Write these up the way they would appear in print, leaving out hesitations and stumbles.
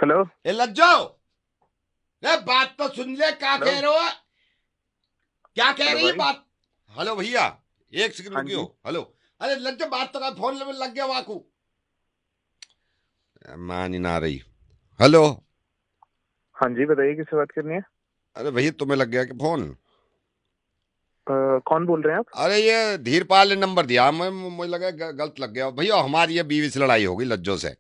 Hello. ए लज्जो, ए बात तो सुन ले, क्या हेलो। कह रहे हो? क्या कह हेलो रही है भाई। बात? हेलो भैया, एक सेकंड हाँ रुकियो। जी। हेलो। अरे लज्जो, बात तो कर, फोन लग गया वाकू, मान ही ना रही। हेलो। हाँ जी, बताइए किससे बात करनी है। अरे भैया, तुम्हें लग गया कि फोन? कौन बोल रहे हैं आप? अरे ये धीरपाल ने नंबर दिया, मैं मुझे लगा गलत लग गया। भैया हमारी ये बीवी से लड़ाई हो गई लज्जो से,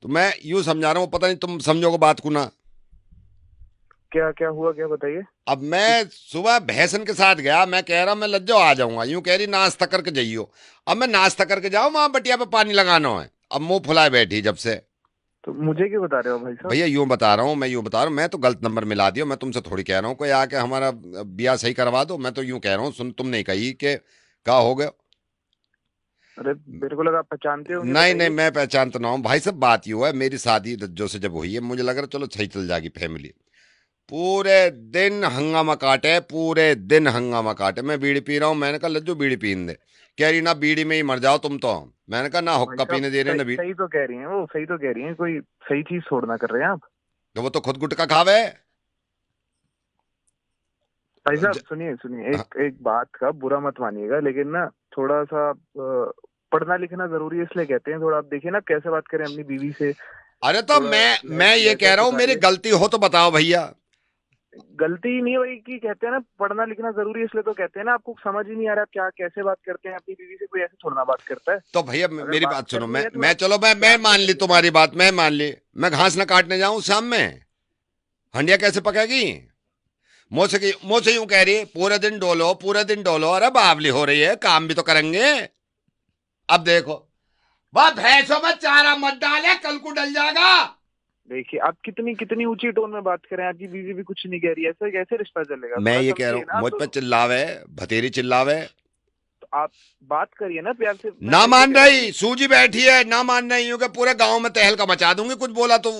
तो मैं यूं समझा रहा हूँ, पता नहीं तुम समझोगे बात को ना। क्या क्या हुआ, क्या बताइए। अब मैं सुबह भैंसन के साथ गया, मैं कह रहा मैं लज्जो आ जाऊंगा, यूं कह रही नाश्ता करके जाइयो। अब मैं नाश्ता करके जाऊं, वहां बटिया पे पानी लगाना है। अब मुंह फुलाए बैठी जब से। तो मुझे क्यों बता रहे हो भाई साहब? भैया यूं बता रहा हूँ, मैं यूं बता रहा हूँ, मैं तो गलत नंबर मिला दिया। मैं तुमसे थोड़ी कह रहा हूँ कोई आके हमारा ब्याह सही करवा दो। मैं तो यूं कह रहा हूँ, सुन, तुम नहीं कही कि क्या हो गया। अरे, मेरे को लगा आप पहचानते होंगे, नहीं नहीं, बताइए। मैं पहचानता ना हूँ भाई साहब। बात यूं है, मेरी शादी लज्जो से जब हुई है, मुझे लग रहा चलो सही चल जाएगी फैमिली। पूरे दिन हंगामा काटे, पूरे दिन हंगामा काटे। मैं बीड़ी पी रहा हूँ, मैंने कहा लज्जू बीड़ी पीने दे। कह रही ना बीड़ी में ही मर जाओ तुम तो। मैंने कहा ना भाई हुक्का साहब, पीने दे रहे सही ना बीड़ी। सही तो कह रही हैं, वो सही तो कह रही हैं, कोई सही चीज छोड़ना कर रहे हैं आप। तो वो तो खुद गुटखा खावे। भाई ज, साहब, सुनिए सुनिए, हाँ, एक एक बात का बुरा मत मानिएगा, लेकिन ना थोड़ा सा पढ़ना लिखना जरूरी है, इसलिए कहते हैं। थोड़ा आप देखिए ना, मैं कैसे बात करें अपनी बीवी से। अरे तो थोड़ा मैं ये कह लहजा रहा हूँ, मेरी सुधारिए। गलती हो तो बताओ भैया। गलती ही नहीं है भाई, की कहते हैं ना पढ़ना लिखना जरूरी है, इसलिए तो कहते हैं ना। आपको समझ ही नहीं आ रहा आप क्या कैसे बात करते हैं अपनी बीवी से, कोई ऐसे थोड़ा ना बात करता है। तो भैया अगर मेरी बात बात सुनो। करनी मैं है थोड़ा मैं चलो मैं प्यार से मान ली करिए ना। तुम्हारी बात, मैं मान ली। मैं घास ना काटने जाऊं शाम में, हंडिया कैसे पकेगी? मुझसे यूं कह रही पूरे दिन डोलो, पूरे दिन डोलो। अरे बावली हो रही है, काम भी तो करेंगे। अब देखो, वह भैंसों में चारा मत डाले, कल को डल जाएगा। देखिए, आप कितनी कितनी ऊंची टोन में बात करें, आपकी बीवी भी कुछ नहीं कह रही है, ऐसे कैसे रिश्ता चलेगा? मैं थोड़ा ये कह रहा समझिए हूँ, ना आप मुझ पर दोनों। चिल्लावे, भतेरी चिल्लावे। तो आप बात करिए ना प्यार से, मैं ना वही तो मान कह रहा हूँ रही, कि सूजी बैठी है, ना मान रही हूँ कि पूरे गांव में तहलका मचा दूंगी कुछ बोला तो।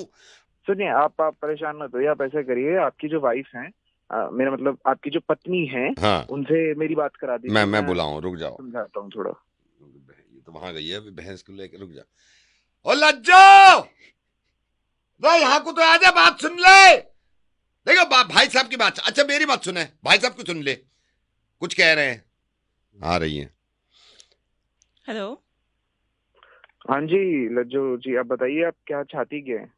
सुनिए, आप परेशान मत होइए। आप ऐसे करिए, आपकी जो वाइफ है, मेरा मतलब आपकी जो पत्नी है, हाँ, उनसे मेरी बात करा दीजिए, मैं मैं बुलाऊं, रुक जाओ। समझाता हूँ थोड़ा। ये तो वहां गई है अभी भैंस को लेकर, रुक जा। ओ लज्जो, तो यहाँ को तो आजा, बात सुन ले। देखो भाई साहब की बात, अच्छा मेरी बात सुने, भाई साहब को सुन ले, कुछ कह रहे हैं। आ रही है। हेलो। हाँ जी लज्जो जी, आप बताइए, आप क्या चाहती क्या है?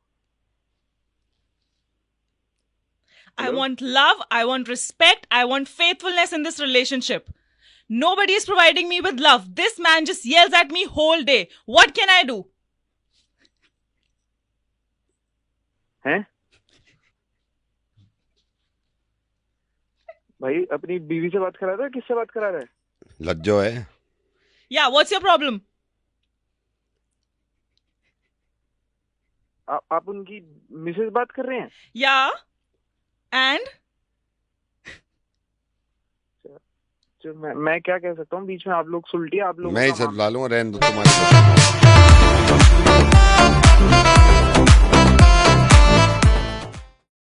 I hello. want love, I want respect, I want faithfulness in this relationship. Nobody is providing me with love. This man just yells at me whole day. What can I do? हैं? भाई, अपनी बीवी से बात करा रहा है, किससे बात करा रहा है? लज्जो है। Yeah, what's your problem? आप उनकी मिसेज बात कर रहे हैं? Yeah, and जो मैं क्या कह सकता हूँ, बीच में आप लोग सुलटिए, आप लोगों मैं ही का सब मामला ला है। लूंगा, रहने दो तुम्हारी।